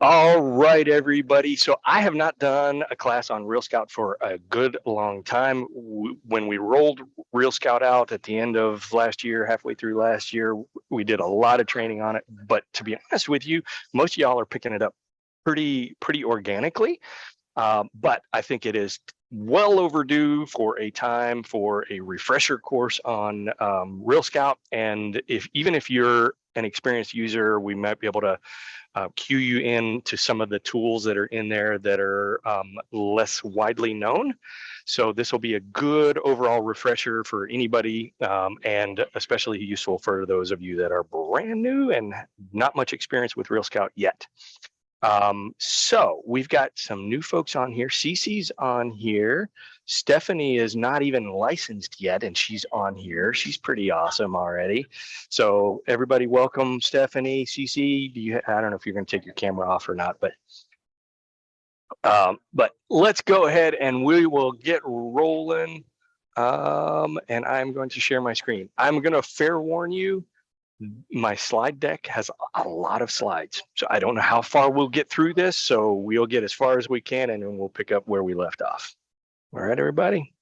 All right, everybody. So I have not done a class on Real Scout for a good long time. When we rolled Real Scout out at the end of last year, halfway through last year, we did a lot of training on it. But to be honest with you, most of y'all are picking it up pretty organically. But I think it is well overdue for a time for a refresher course on Real Scout. And even if you're an experienced user, we might be able to cue you in to some of the tools that are in there that are less widely known. So this will be a good overall refresher for anybody, and especially useful for those of you that are brand new and not much experience with Real Scout yet. So we've got some new folks on here. Cece's on here. Stephanie is not even licensed yet, and she's on here. She's pretty awesome already. So everybody, welcome Stephanie. Cece, I don't know if you're going to take your camera off or not, but let's go ahead and we will get rolling. And I'm going to share my screen. I'm going to fair warn you, my slide deck has a lot of slides. So I don't know how far we'll get through this. So we'll get as far as we can and then we'll pick up where we left off. All right, everybody.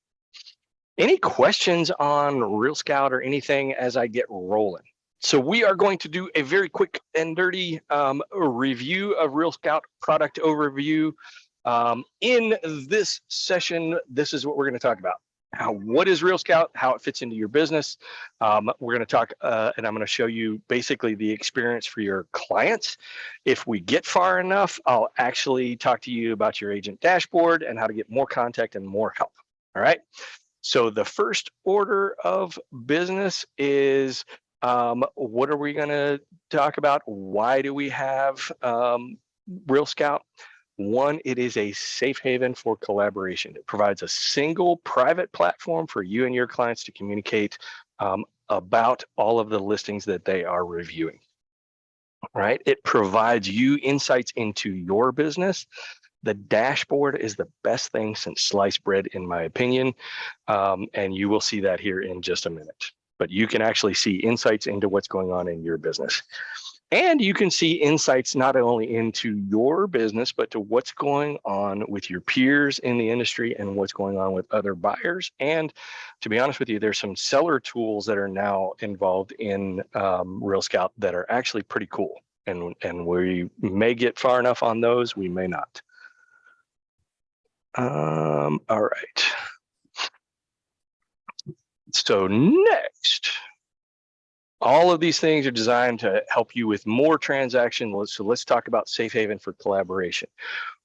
Any questions on Real Scout or anything as I get rolling? So we are going to do a very quick and dirty review of Real Scout product overview. In this session, this is what we're going to talk about. What is Real Scout, how it fits into your business. We're going to talk, and I'm going to show you basically the experience for your clients. If we get far enough, I'll actually talk to you about your agent dashboard and how to get more contact and more help. All right. So the first order of business is what are we going to talk about? Why do we have Real Scout? One, it is a safe haven for collaboration. It provides a single private platform for you and your clients to communicate about all of the listings that they are reviewing. Right? It provides you insights into your business. The dashboard is the best thing since sliced bread, in my opinion, and you will see that here in just a minute. But you can actually see insights into what's going on in your business. And you can see insights not only into your business, but to what's going on with your peers in the industry and what's going on with other buyers. And to be honest with you, there's some seller tools that are now involved in Real Scout that are actually pretty cool. And we may get far enough on those, we may not. All right. So next, all of these things are designed to help you with more transactions. So let's talk about Safe Haven for collaboration.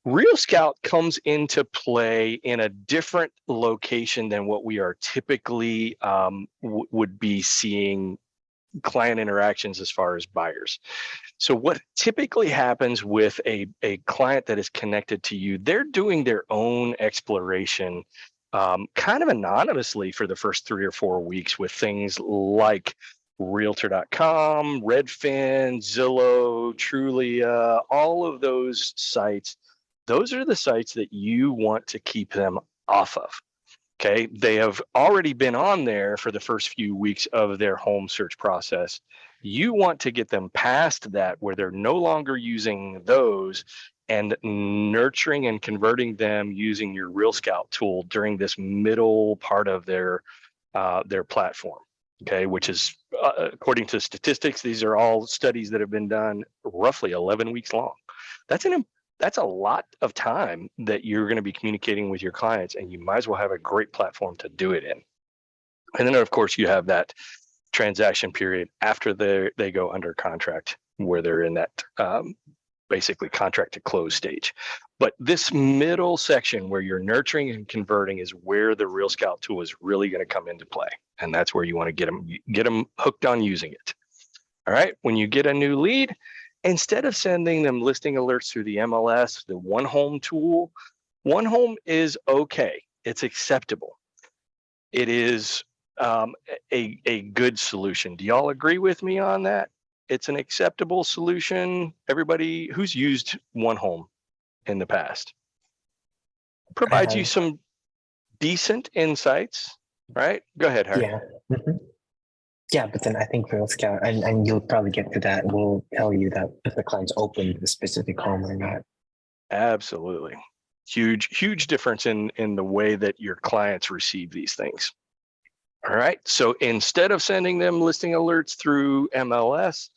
Real Scout comes into play in a different location than what we are typically would be seeing client interactions as far as buyers. So what typically happens with a client that is connected to you, they're doing their own exploration kind of anonymously for the first 3 or 4 weeks with things like Realtor.com, Redfin, Zillow, Trulia, all of those sites. Those are the sites that you want to keep them off of. Okay, they have already been on there for the first few weeks of their home search process. You want to get them past that where they're no longer using those and nurturing and converting them using your Real Scout tool during this middle part of their platform. Okay, which is according to statistics, these are all studies that have been done roughly 11 weeks long. That's a lot of time that you're going to be communicating with your clients, and you might as well have a great platform to do it in. And then, of course, you have that transaction period after they go under contract, where they're in that basically contract to close stage. But this middle section where you're nurturing and converting is where the Real Scout tool is really going to come into play, and that's where you want to get them hooked on using it. All right, when you get a new lead, instead of sending them listing alerts through the MLS, the One Home tool, One Home is okay. It's acceptable. It is a good solution. Do y'all agree with me on that? It's an acceptable solution. Everybody who's used One Home in the past provides you some decent insights, right? Go ahead, Harry. Yeah. Mhm. Yeah, but then I think Real Scout, and you'll probably get to that, will tell you that if the client's opened the specific home or not. Absolutely. Huge difference in the way that your clients receive these things. All right. So instead of sending them listing alerts through MLS,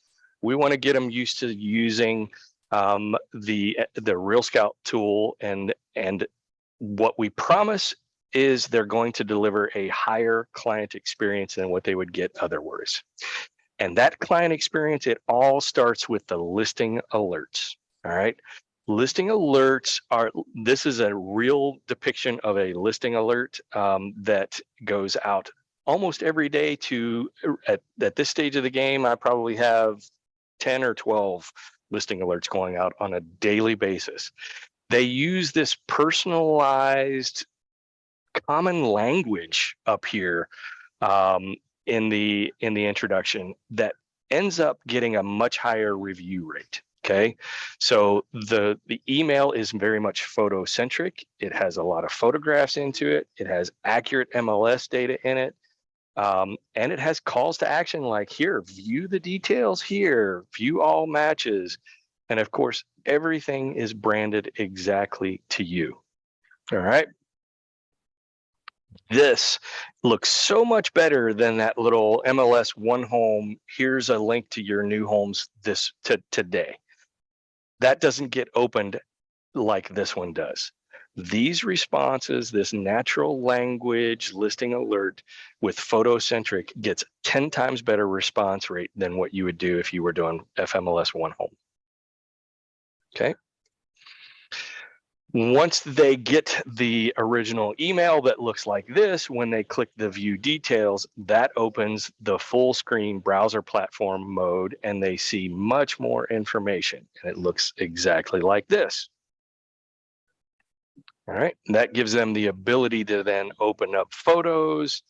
we want to get them used to using the Real Scout tool, and what we promise is they're going to deliver a higher client experience than what they would get otherwise. And that client experience, it all starts with the listing alerts. All right. Listing alerts are, this is a real depiction of a listing alert that goes out almost every day to, at this stage of the game, I probably have 10 or 12 listing alerts going out on a daily basis. They use this personalized common language up here in the introduction that ends up getting a much higher review rate. Okay, so the email is very much photo centric. It has a lot of photographs into it. It has accurate MLS data in it. And it has calls to action like here, view the details here, view all matches. And of course, everything is branded exactly to you. All right. This looks so much better than that little MLS one home. Here's a link to your new homes today. That doesn't get opened like this one does. These responses, this natural language listing alert with photocentric gets 10 times better response rate than what you would do if you were doing FMLS one home. Okay. Once they get the original email that looks like this, when they click the view details, that opens the full screen browser platform mode and they see much more information. And it looks exactly like this. All right, and that gives them the ability to then open up photos,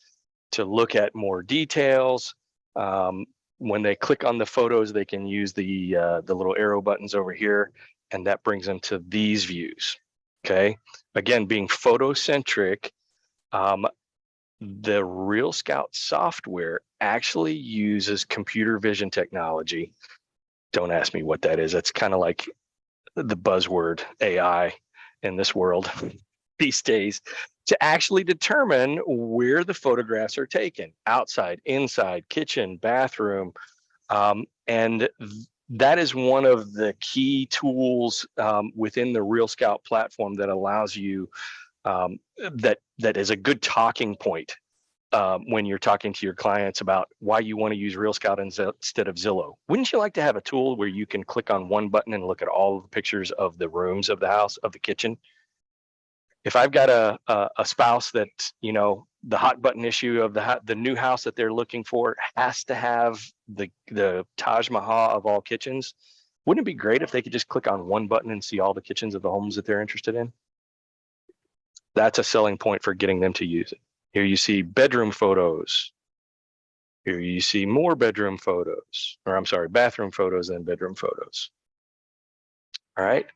to look at more details. When they click on the photos, they can use the little arrow buttons over here, and that brings them to these views. Okay, again, being photocentric, the Real Scout software actually uses computer vision technology. Don't ask me what that is. That's kind of like the buzzword AI in this world these days, to actually determine where the photographs are taken: outside, inside, kitchen, bathroom. And that is one of the key tools within the Real Scout platform that allows you, that is a good talking point when you're talking to your clients about why you want to use Real Scout instead of Zillow. Wouldn't you like to have a tool where you can click on one button and look at all of the pictures of the rooms of the house, of the kitchen? If I've got a spouse that, you know, the hot button issue of the new house that they're looking for has to have the Taj Mahal of all kitchens, wouldn't it be great if they could just click on one button and see all the kitchens of the homes that they're interested in? That's a selling point for getting them to use it. Here you see bedroom photos. Here you see more bedroom photos, or I'm sorry, bathroom photos and bedroom photos. All right.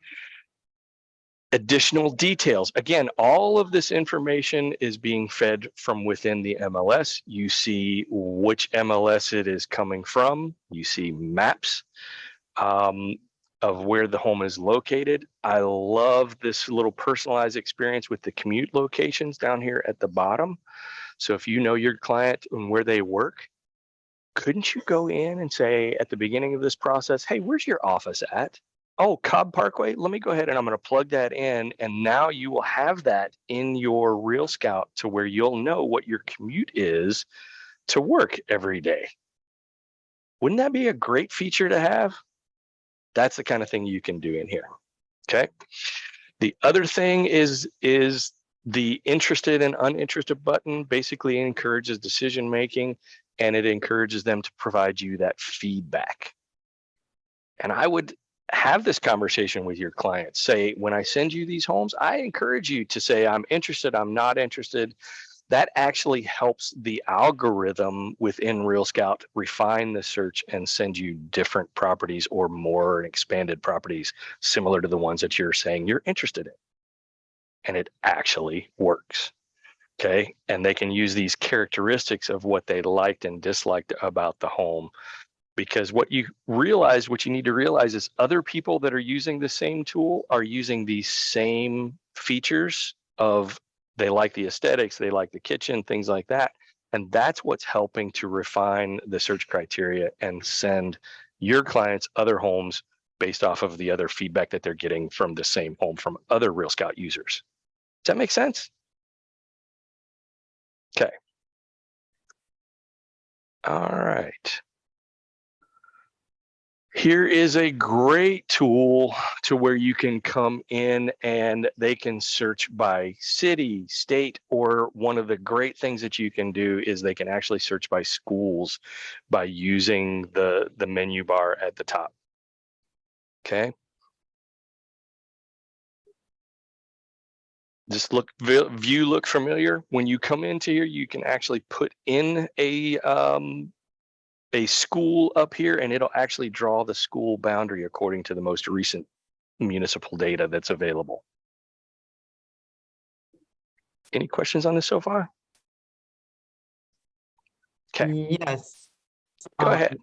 Additional details. Again, all of this information is being fed from within the MLS. You see which MLS it is coming from. You see maps of where the home is located. I love this little personalized experience with the commute locations down here at the bottom. So if you know your client and where they work, couldn't you go in and say at the beginning of this process, hey, where's your office at? Oh, Cobb Parkway. Let me go ahead and I'm going to plug that in. And now you will have that in your Real Scout to where you'll know what your commute is to work every day. Wouldn't that be a great feature to have? That's the kind of thing you can do in here. Okay. The other thing is the interested and uninterested button basically encourages decision making, and it encourages them to provide you that feedback. And I would have this conversation with your clients. Say, when I send you these homes, I encourage you to say, I'm interested, I'm not interested. That actually helps the algorithm within Real Scout refine the search and send you different properties or more expanded properties similar to the ones that you're saying you're interested in. And it actually works. Okay. And they can use these characteristics of what they liked and disliked about the home. Because what you need to realize is other people that are using the same tool are using these same features of they like the aesthetics, they like the kitchen, things like that. And that's what's helping to refine the search criteria and send your clients other homes based off of the other feedback that they're getting from the same home from other Real Scout users. Does that make sense? Okay. All right. Here is a great tool to where you can come in and they can search by city, state, or one of the great things that you can do is they can actually search by schools by using the menu bar at the top. Okay. Just view look familiar. When you come into here, you can actually put in a school up here and it'll actually draw the school boundary according to the most recent municipal data that's available. Any questions on this so far? Okay. Yes. Go ahead.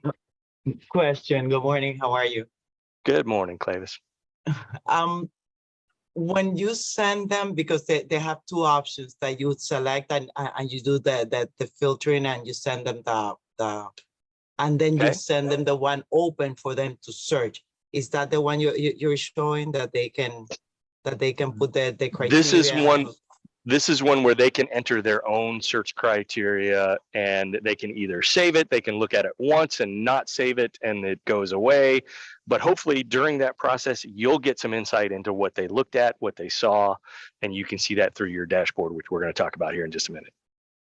Question. Good morning. How are you? Good morning, Clavis. When you send them, because they have two options that you select and you do the filtering and you send them and then you Okay. send them the one open for them to search. Is that the one you're showing that they can put the criteria? This is one where they can enter their own search criteria and they can either save it, they can look at it once and not save it and it goes away. But hopefully during that process, you'll get some insight into what they looked at, what they saw, and you can see that through your dashboard, which we're going to talk about here in just a minute.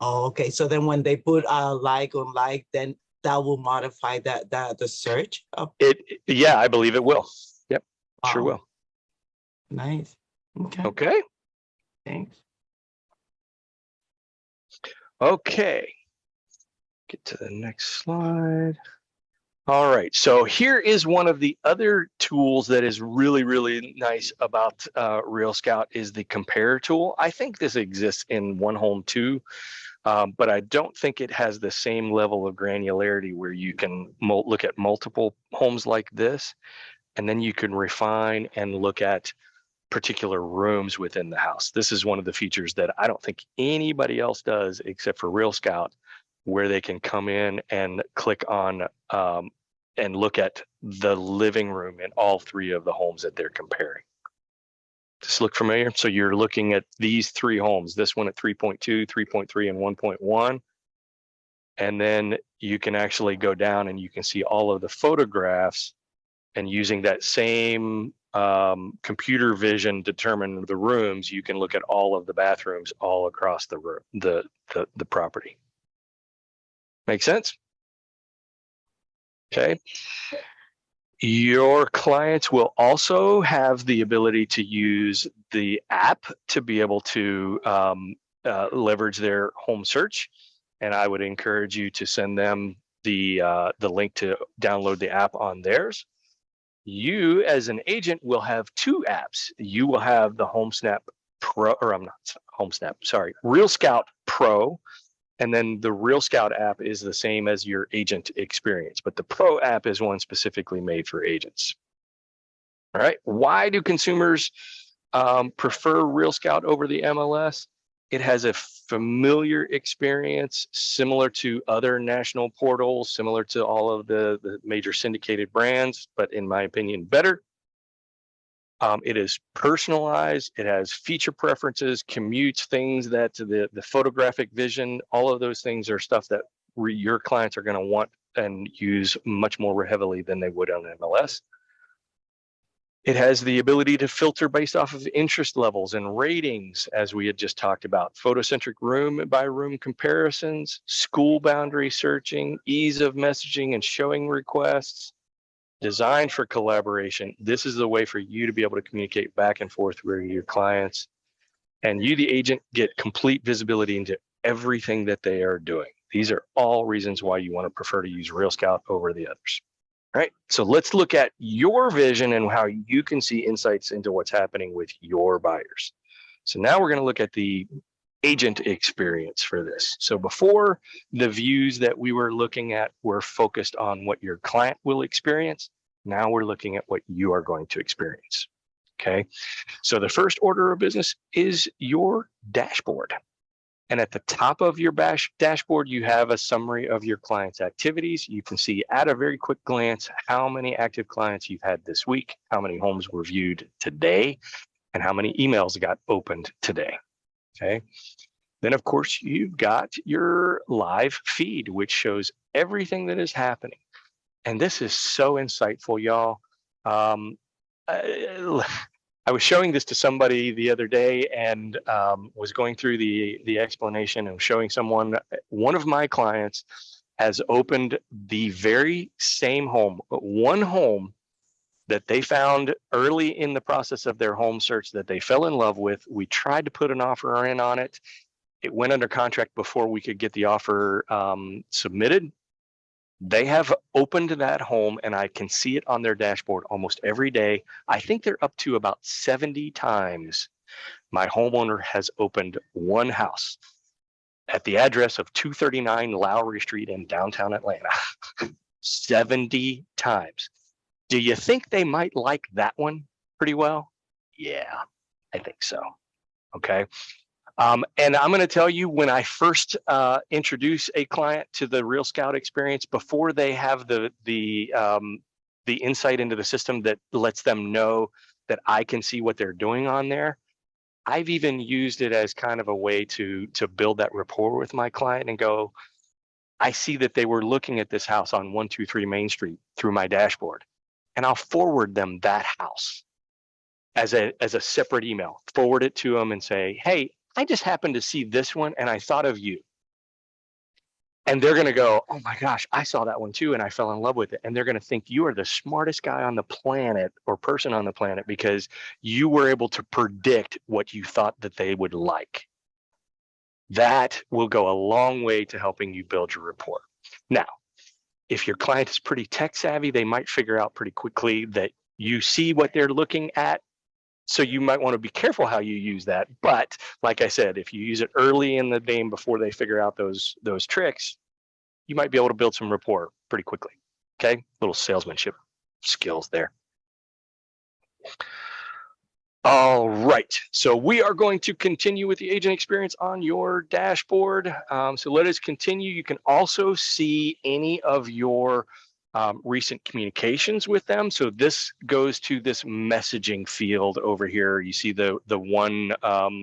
Oh, okay. So then when they put a like on like, then that will modify the search? Yeah, I believe it will. Yep, sure will. Nice. Okay. Okay. Thanks. Okay, get to the next slide. All right, so here is one of the other tools that is really, really nice about Real Scout is the compare tool. I think this exists in One Home too, but I don't think it has the same level of granularity where you can look at multiple homes like this, and then you can refine and look at particular rooms within the house. This is one of the features that I don't think anybody else does except for Real Scout, where they can come in and click on and look at the living room in all three of the homes that they're comparing. Does this look familiar? So you're looking at these three homes, this one at 3.2, 3.3, and 1.1. And then you can actually go down and you can see all of the photographs, and using that same computer vision determine the rooms, you can look at all of the bathrooms all across the room, the property. Make sense? Okay. Your clients will also have the ability to use the app to be able to leverage their home search. And I would encourage you to send them the link to download the app on theirs. You as an agent will have two apps. You will have the HomeSnap Pro, or I'm not HomeSnap, sorry, Real Scout Pro. And then the Real Scout app is the same as your agent experience, but the Pro app is one specifically made for agents. All right. Why do consumers prefer Real Scout over the MLS? It has a familiar experience similar to other national portals, similar to all of the major syndicated brands, but in my opinion, better. It is personalized. It has feature preferences, commutes, things that the photographic vision, all of those things are stuff that your clients are going to want and use much more heavily than they would on MLS. It has the ability to filter based off of interest levels and ratings, as we had just talked about, photocentric room by room comparisons, school boundary searching, ease of messaging and showing requests, designed for collaboration. This is the way for you to be able to communicate back and forth with your clients, and you, the agent, get complete visibility into everything that they are doing. These are all reasons why you want to prefer to use Real Scout over the others. All right, so let's look at your vision and how you can see insights into what's happening with your buyers. So now we're going to look at the agent experience for this. So before, the views that we were looking at were focused on what your client will experience. Now we're looking at what you are going to experience. Okay. So the first order of business is your dashboard. And at the top of your dashboard, you have a summary of your client's activities. You can see at a very quick glance how many active clients you've had this week, how many homes were viewed today, and how many emails got opened today. Okay. Then, of course, you've got your live feed, which shows everything that is happening. And this is so insightful, y'all. I was showing this to somebody the other day and was going through the explanation and showing someone, one of my clients has opened the very same home, one home that they found early in the process of their home search that they fell in love with. We tried to put an offer in on it. It went under contract before we could get the offer submitted. They have opened that home and I can see it on their dashboard almost every day. I think they're up to about 70 times my homeowner has opened one house at the address of 239 Lowry Street in downtown Atlanta. 70 times. Do you think they might like that one pretty well? Yeah, I think so. Okay. And I'm going to tell you, when I first introduce a client to the Real Scout experience, before they have the insight into the system that lets them know that I can see what they're doing on there, I've even used it as kind of a way to build that rapport with my client and go, I see that they were looking at this house on 123 Main Street through my dashboard, and I'll forward them that house as a separate email, forward it to them and say, hey, I just happened to see this one and I thought of you. And they're going to go, oh my gosh, I saw that one too and I fell in love with it. And they're going to think you are the smartest guy on the planet or person on the planet because you were able to predict what you thought that they would like. That will go a long way to helping you build your rapport. Now, if your client is pretty tech savvy, they might figure out pretty quickly that you see what they're looking at. So you might want to be careful how you use that. But like I said, if you use it early in the game before they figure out those tricks, you might be able to build some rapport pretty quickly. Okay, little salesmanship skills there. All right, so we are going to continue with the agent experience on your dashboard. So let us continue. You can also see any of your recent communications with them. So this goes to this messaging field over here. You see the one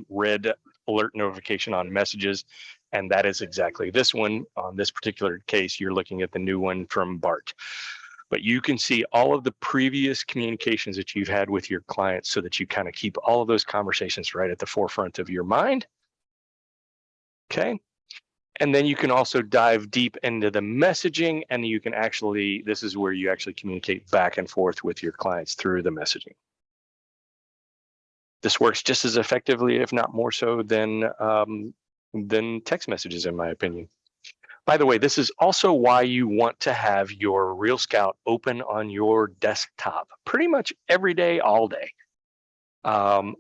red alert notification on messages, and that is exactly this one. On this particular case, you're looking at the new one from Bart. But you can see all of the previous communications that you've had with your clients so that you kind of keep all of those conversations right at the forefront of your mind. Okay. And then you can also dive deep into the messaging, and you can actually, this is where you actually communicate back and forth with your clients through the messaging. This works just as effectively, if not more so, than text messages, in my opinion. By the way, this is also why you want to have your Real Scout open on your desktop pretty much every day, all day. When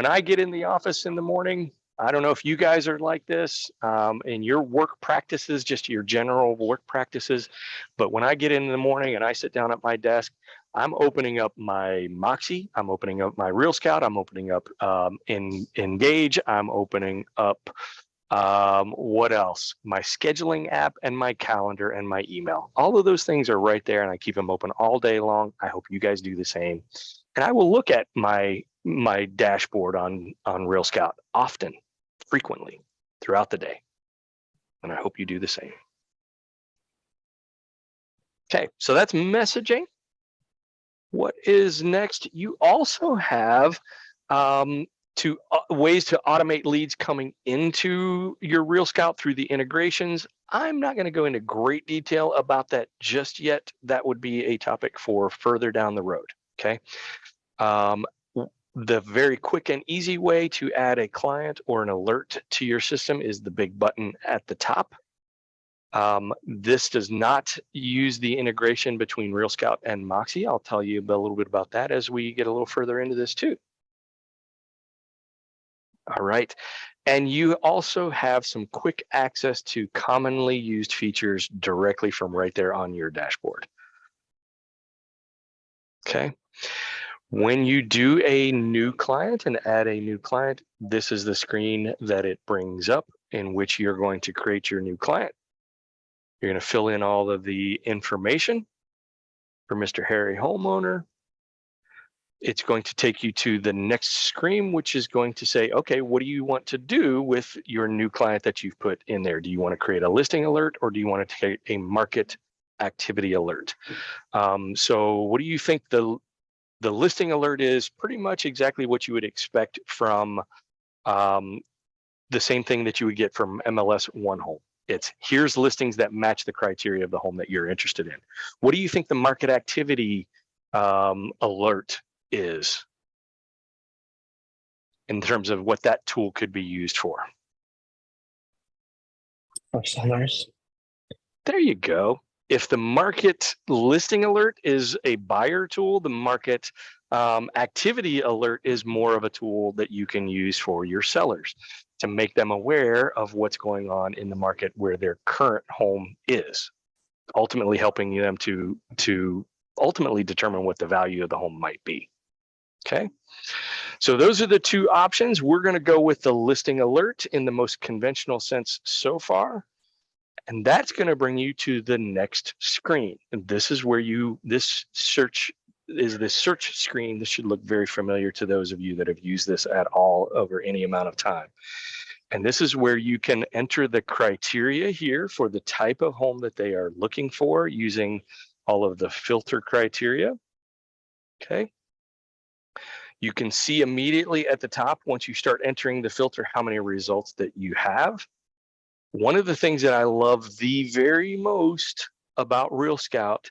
I get in the office in the morning, I don't know if you guys are like this in your work practices, just your general work practices, but when I get in the morning and I sit down at my desk, I'm opening up my Moxie, I'm opening up my Real Scout, I'm opening up Engage, I'm opening up what else? My scheduling app and my calendar and my email. All of those things are right there and I keep them open all day long. I hope you guys do the same. And I will look at my dashboard on Real Scout often, frequently throughout the day. And I hope you do the same. Okay, so that's messaging. What is next? You also have ways to automate leads coming into your Real Scout through the integrations. I'm not going to go into great detail about that just yet. That would be a topic for further down the road. Okay. The very quick and easy way to add a client or an alert to your system is the big button at the top. This does not use the integration between Real Scout and Moxie. I'll tell you a little bit about that as we get a little further into this too. All right. And you also have some quick access to commonly used features directly from right there on your dashboard. Okay. When you do a new client and add a new client, this is the screen that it brings up in which you're going to create your new client. You're going to fill in all of the information for Mr. Harry Homeowner. It's going to take you to the next screen, which is going to say, okay, what do you want to do with your new client that you've put in there? Do you want to create a listing alert, or do you want to create a market activity alert? So what do you think the listing alert is? Pretty much exactly what you would expect from the same thing that you would get from MLS One Home. It's here's listings that match the criteria of the home that you're interested in. What do you think the market activity alert is in terms of what that tool could be used for? For sellers. There you go. If the market listing alert is a buyer tool, the market activity alert is more of a tool that you can use for your sellers to make them aware of what's going on in the market where their current home is, ultimately helping them to ultimately determine what the value of the home might be. Okay. So those are the two options. We're going to go with the listing alert in the most conventional sense so far. And that's going to bring you to the next screen. And this is where this search is the search screen. This should look very familiar to those of you that have used this at all over any amount of time. And this is where you can enter the criteria here for the type of home that they are looking for using all of the filter criteria. Okay. You can see immediately at the top, once you start entering the filter, how many results that you have. One of the things that I love the very most about Real Scout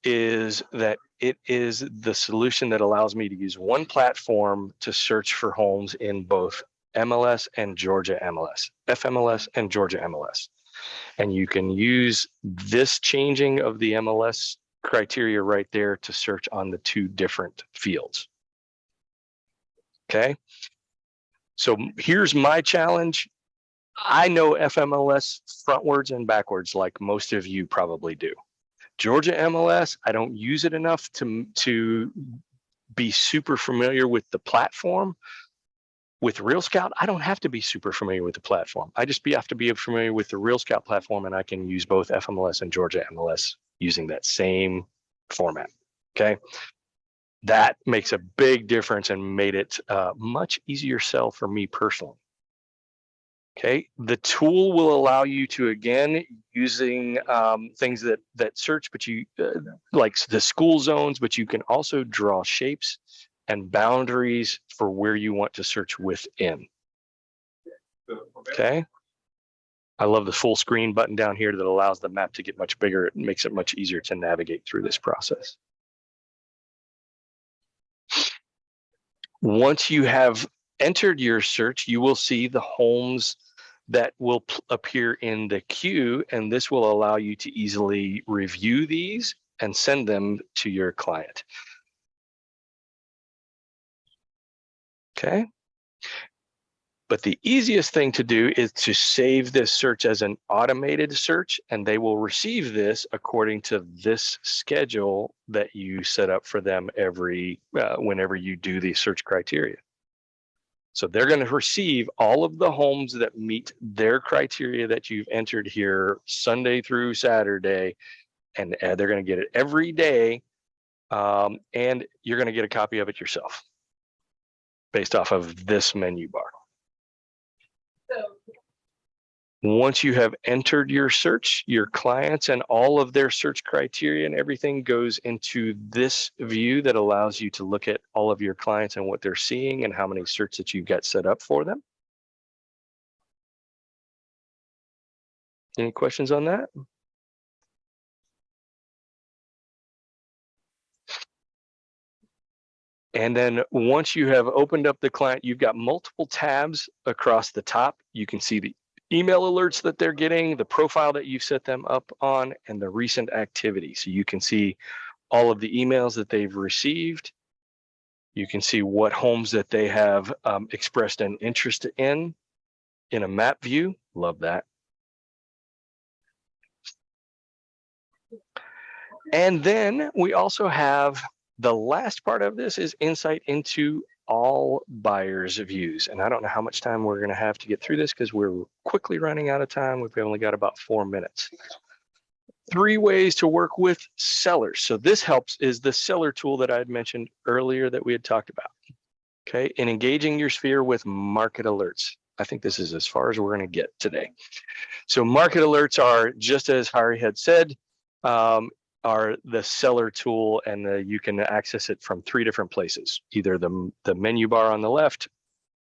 is that it is the solution that allows me to use one platform to search for homes in both MLS and Georgia MLS, FMLS and Georgia MLS. And you can use this changing of the MLS criteria right there to search on the two different fields. Okay. So here's my challenge. I know FMLS frontwards and backwards like most of you probably do. Georgia MLS, I don't use it enough to be super familiar with the platform. With Real Scout, I don't have to be super familiar with the platform. I just have to be familiar with the Real Scout platform, and I can use both FMLS and Georgia MLS using that same format. Okay. That makes a big difference and made it much easier sell for me personally. Okay, the tool will allow you to, again, using things that search, but you like the school zones, but you can also draw shapes and boundaries for where you want to search within. Okay, I love the full screen button down here that allows the map to get much bigger. It makes it much easier to navigate through this process. Once you have entered your search, you will see the homes that will appear in the queue, and this will allow you to easily review these and send them to your client. Okay. But the easiest thing to do is to save this search as an automated search, and they will receive this according to this schedule that you set up for them whenever you do the search criteria. So they're going to receive all of the homes that meet their criteria that you've entered here Sunday through Saturday, and they're going to get it every day, and you're going to get a copy of it yourself based off of this menu bar. Once you have entered your search, your clients and all of their search criteria and everything goes into this view that allows you to look at all of your clients and what they're seeing and how many searches that you've got set up for them. Any questions on that? And then once you have opened up the client, you've got multiple tabs across the top. You can see the email alerts that they're getting, the profile that you've set them up on, and the recent activity. So you can see all of the emails that they've received. You can see what homes that they have expressed an interest in a map view. Love that. And then we also have the last part of this is insight into all buyers' views. And I don't know how much time we're going to have to get through this because we're quickly running out of time. We've only got about 4 minutes. 3 ways to work with sellers. So this is the seller tool that I had mentioned earlier that we had talked about. Okay, in engaging your sphere with market alerts. I think this is as far as we're going to get today. So market alerts are, just as Hari had said, are the seller tool, and you can access it from 3 different places, either the menu bar on the left,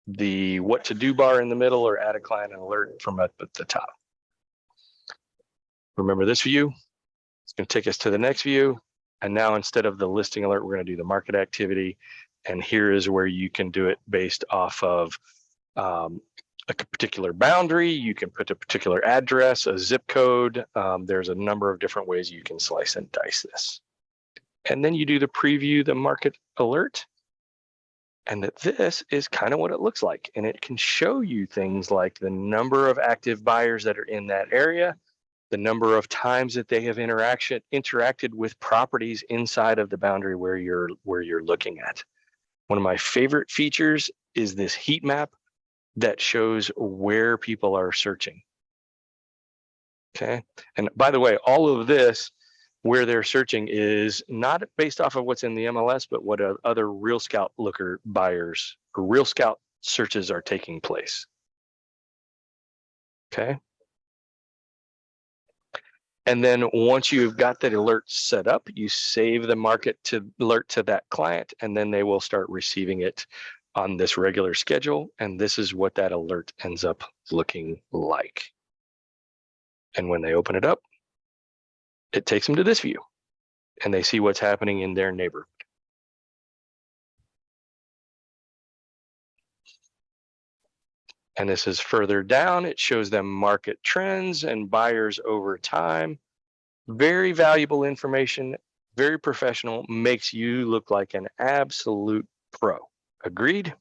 the what to do bar in the middle, or add a client alert from up at the top. Remember this view? It's going to take us to the next view. And now instead of the listing alert, we're going to do the market activity. And here is where you can do it based off of a particular boundary. You can put a particular address, a zip code. There's a number of different ways you can slice and dice this. And then you do the preview, the market alert. And that this is kind of what it looks like. And it can show you things like the number of active buyers that are in that area, the number of times that they have interacted with properties inside of the boundary where you're looking at. One of my favorite features is this heat map that shows where people are searching. Okay, and by the way, all of this, where they're searching, is not based off of what's in the MLS, but what other Real Scout looker buyers or Real Scout searches are taking place. Okay. And then once you've got that alert set up, you save the market to alert to that client, and then they will start receiving it on this regular schedule. And this is what that alert ends up looking like. And when they open it up, it takes them to this view, and they see what's happening in their neighborhood. And this is further down. It shows them market trends and buyers over time. Very valuable information, very professional, makes you look like an absolute pro. Agreed?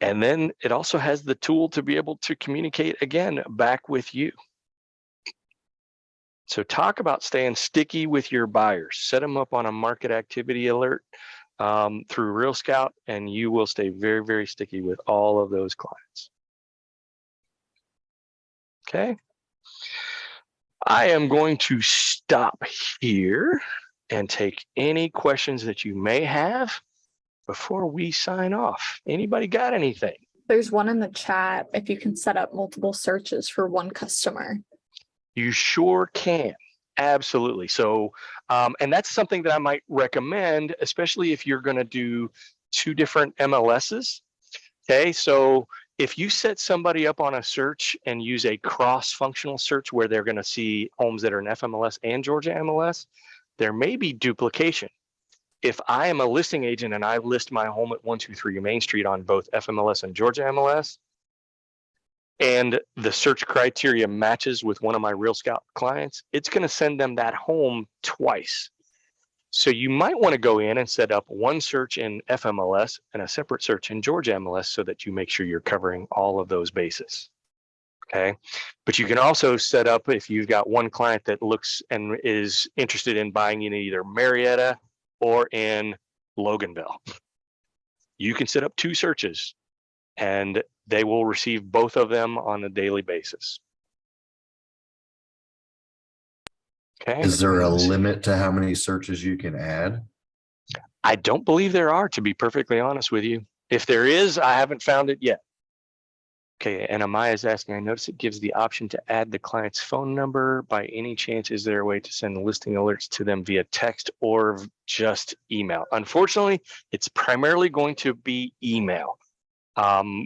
And then it also has the tool to be able to communicate again back with you. So talk about staying sticky with your buyers. Set them up on a market activity alert through Real Scout, and you will stay very, very sticky with all of those clients. Okay. I am going to stop here and take any questions that you may have before we sign off. Anybody got anything? There's one in the chat, if you can set up multiple searches for one customer. You sure can. Absolutely. So, and that's something that I might recommend, especially if you're going to do 2 different MLSs. Okay. So if you set somebody up on a search and use a cross-functional search where they're going to see homes that are in FMLS and Georgia MLS, there may be duplication. If I am a listing agent and I list my home at 123 Main Street on both FMLS and Georgia MLS, and the search criteria matches with one of my Real Scout clients, it's going to send them that home twice. So you might want to go in and set up one search in FMLS and a separate search in Georgia MLS so that you make sure you're covering all of those bases. Okay. But you can also set up, if you've got one client that looks and is interested in buying in either Marietta or in Loganville, you can set up 2 searches and they will receive both of them on a daily basis. Okay. Is there a limit to how many searches you can add? I don't believe there are, to be perfectly honest with you. If there is, I haven't found it yet. Okay, and Amaya is asking, I notice it gives the option to add the client's phone number. By any chance, is there a way to send listing alerts to them via text or just email? Unfortunately, it's primarily going to be email,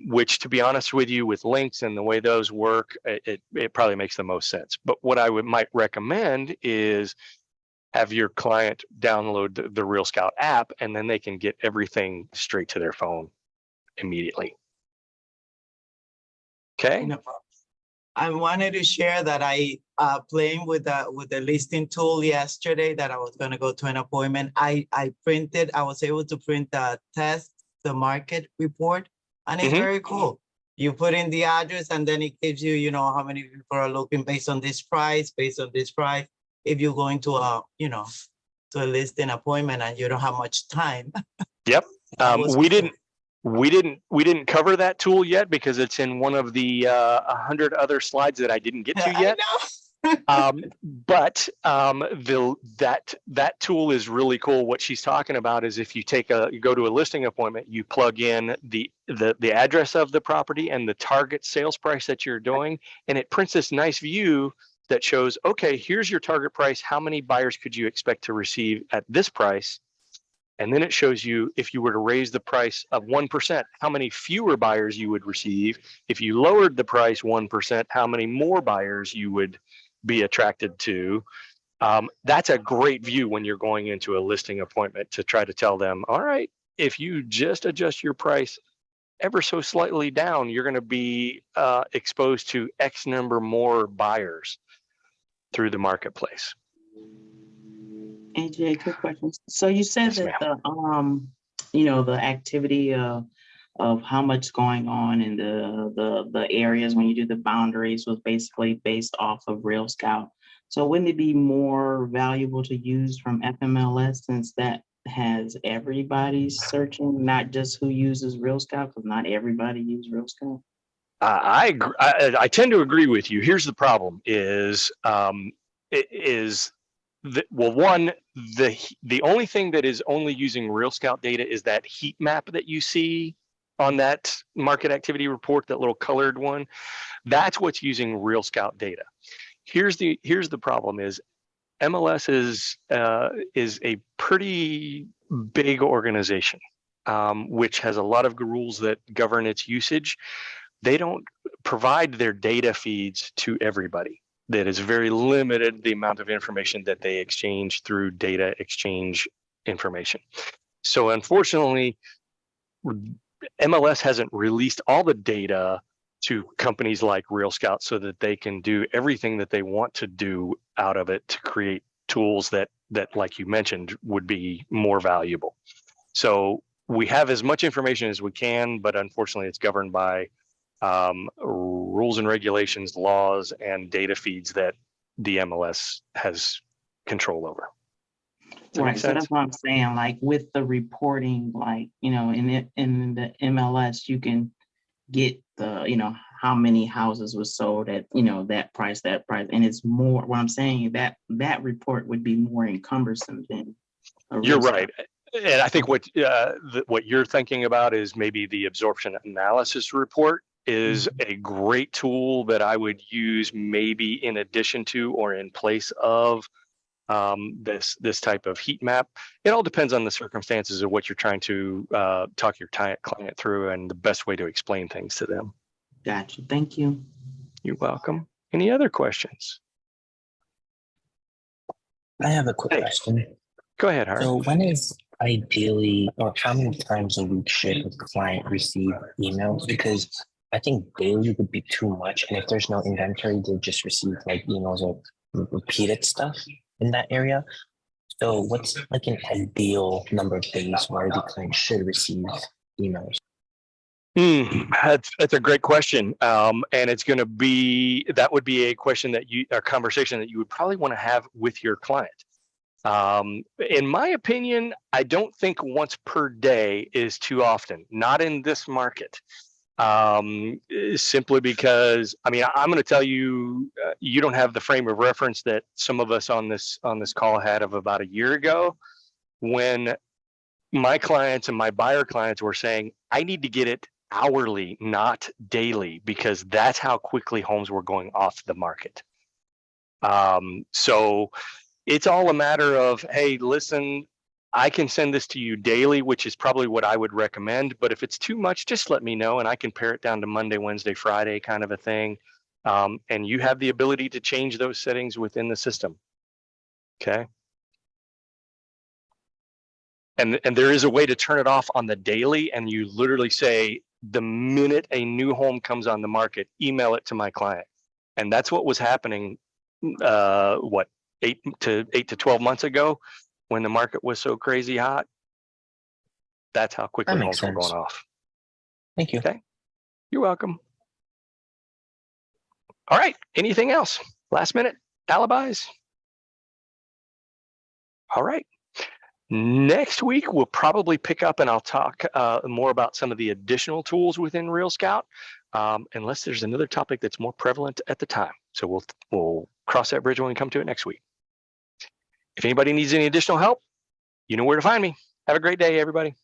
which, to be honest with you, with links and the way those work, it probably makes the most sense. But what I might recommend is have your client download the Real Scout app, and then they can get everything straight to their phone immediately. Okay. I wanted to share that I playing with the listing tool yesterday that I was gonna go to an appointment. I was able to print the market report, and it's Mhm. very cool. You put in the address and then it gives you, you know, how many people are looking based on this price, if you're going to to a listing appointment and you don't have much time. Yep. That was We cool. didn't cover that tool yet because it's in one of the 100 other slides that I didn't get to yet. I know. But that tool is really cool. What she's talking about is if you you go to a listing appointment, you plug in the address of the property and the target sales price that you're doing, and it prints this nice view that shows, okay, here's your target price. How many buyers could you expect to receive at this price? And then it shows you if you were to raise the price of 1%, how many fewer buyers you would receive. If you lowered the price 1%, how many more buyers you would be attracted to. That's a great view when you're going into a listing appointment to try to tell them, all right, if you just adjust your price ever so slightly down, you're going to be exposed to X number more buyers through the marketplace. AJ, quick questions. So you said Yes, that the activity of how much going on in the areas when you do the boundaries was basically based off of Real Scout. So wouldn't it be more valuable to use from FMLS since that has everybody searching, not just who uses Real Scout, because not everybody uses Real Scout? I agree. I tend to agree with you. Here's the problem: the only thing that is only using Real Scout data is that heat map that you see on that market activity report, that little colored one. That's what's using Real Scout data. Here's the problem: is MLS is a pretty big organization, which has a lot of rules that govern its usage. They don't provide their data feeds to everybody. That is very limited, the amount of information that they exchange through data exchange information. So unfortunately, MLS hasn't released all the data to companies like Real Scout so that they can do everything that they want to do out of it to create tools that like you mentioned, would be more valuable. So we have as much information as we can, but unfortunately it's governed by rules and regulations, laws, and data feeds that the MLS has control over. Right. So that's what I'm saying. Like with the reporting, like, in the MLS, you can get the, how many houses were sold at, that price. And it's more, what I'm saying, that report would be more encumbersome than a You're Real right. And I think what you're thinking about is maybe the absorption analysis report is a great tool that I would use maybe in addition to or in place of this type of heat map. It all depends on the circumstances of what you're trying to talk your client through and the best way to explain things to them. Gotcha. Thank you. You're welcome. Any other questions? I have a quick question. Go ahead, Hart. So when is ideally, or how many times a week should a client receive emails? Because I think daily would be too much. And if there's no inventory, they'll just receive like emails of repeated stuff in that area. So what's like an ideal number of days where the client should receive emails? That's a great question. And it's going to be, that would be a question a conversation that you would probably want to have with your client. In my opinion, I don't think once per day is too often, not in this market. Simply because, I'm going to tell you, you don't have the frame of reference that some of us on this call had of about a year ago, when my clients and my buyer clients were saying, I need to get it hourly, not daily, because that's how quickly homes were going off the market. So it's all a matter of, hey, listen, I can send this to you daily, which is probably what I would recommend. But if it's too much, just let me know and I can pare it down to Monday, Wednesday, Friday kind of a thing. And you have the ability to change those settings within the system. Okay. And there is a way to turn it off on the daily, and you literally say, the minute a new home comes on the market, email it to my client. And that's what was happening what, 8 to 12 months ago, when the market was so crazy hot. That's how quickly That makes homes were sense. going off. Thank you. Okay. You're welcome. All right. Anything else? Last minute alibis? All right. Next week, we'll probably pick up and I'll talk more about some of the additional tools within Real Scout, unless there's another topic that's more prevalent at the time. So we'll cross that bridge when we come to it next week. If anybody needs any additional help, you know where to find me. Have a great day, everybody.